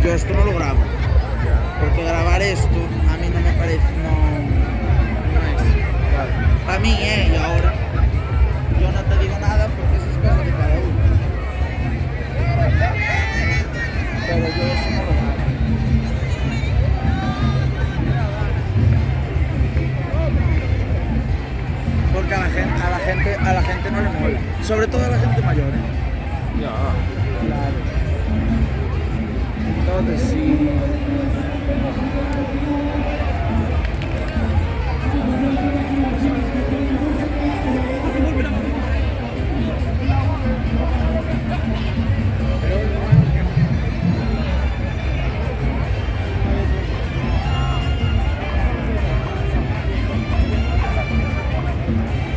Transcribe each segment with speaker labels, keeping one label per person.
Speaker 1: yo esto no lo grabo. Porque grabar esto a mí no me parece, no es.
Speaker 2: Claro.
Speaker 1: Para mí, y ahora yo no te digo nada porque eso es cosa de cada uno. Pero yo eso no lo grabo. Porque a la gente no le mola. Sobre todo a la gente mayor,
Speaker 2: Ya.
Speaker 1: Claro. Entonces sí.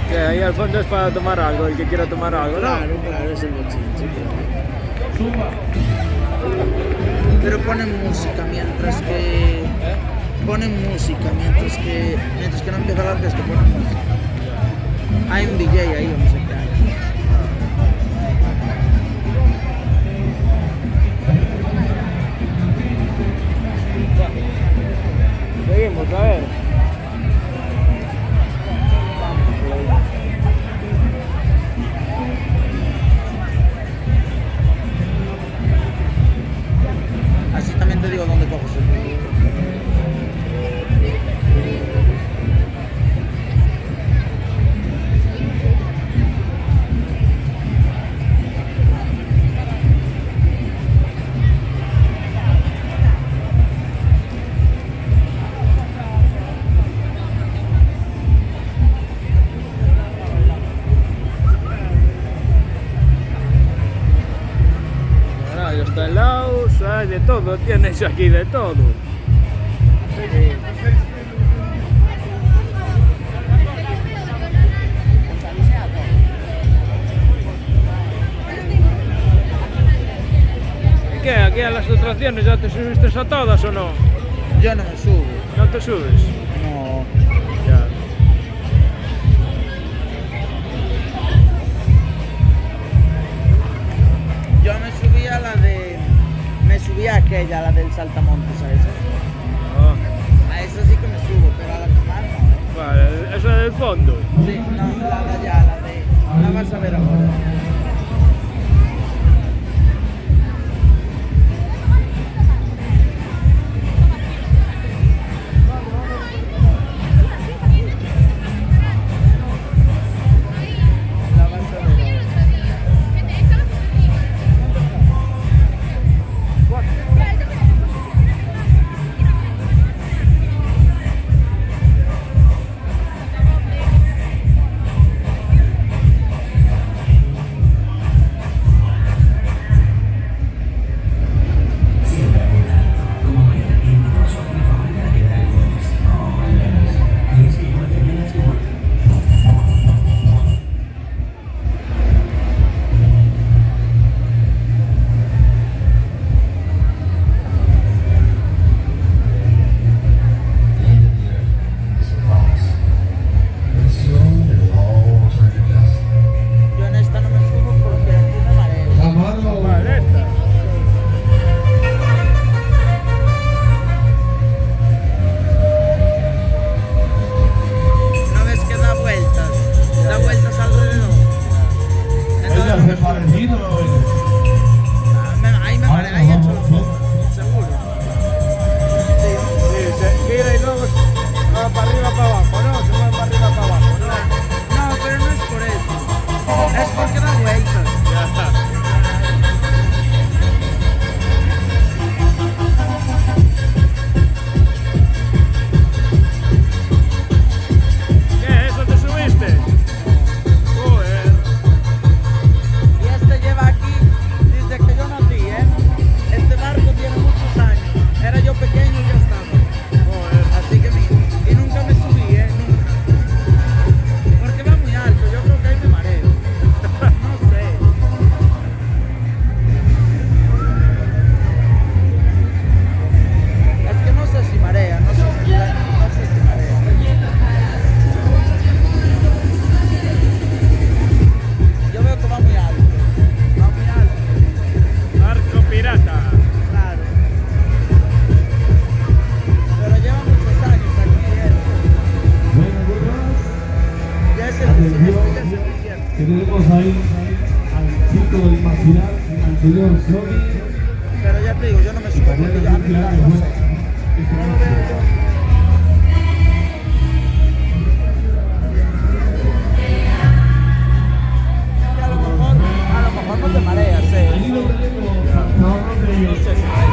Speaker 2: Que ahí al fondo es para tomar algo, el que quiera tomar algo, ¿no?
Speaker 1: Claro, claro, es el bochinche. Pero ponen música mientras que. Ponen música mientras que no empieza la orquesta, ponen música. Hay un DJ ahí, o no sé qué hay.
Speaker 2: Seguimos, a ver.
Speaker 1: Así también te digo dónde coges el video.
Speaker 2: Radio está al lado, hay de todo, tienes aquí de todo. ¿Y qué? ¿Aquí a las atracciones ya te subiste a todas o no?
Speaker 1: Yo no me subo.
Speaker 2: ¿No te subes?
Speaker 1: No.
Speaker 2: Ya.
Speaker 1: Yo me subí a la de. Me subí a aquella, la del Saltamontes, a esa.
Speaker 2: Ah,
Speaker 1: A esa sí que me subo, pero a la normal no.
Speaker 2: vale, eso es del fondo.
Speaker 1: Sí, no, la de allá, la de. La vas a ver ahora. La vas a ver ahora. Pero ya te digo, yo no me subo porque ya a mí no sé. No lo veo yo. Y a lo mejor no te mareas, ¿eh? No sé si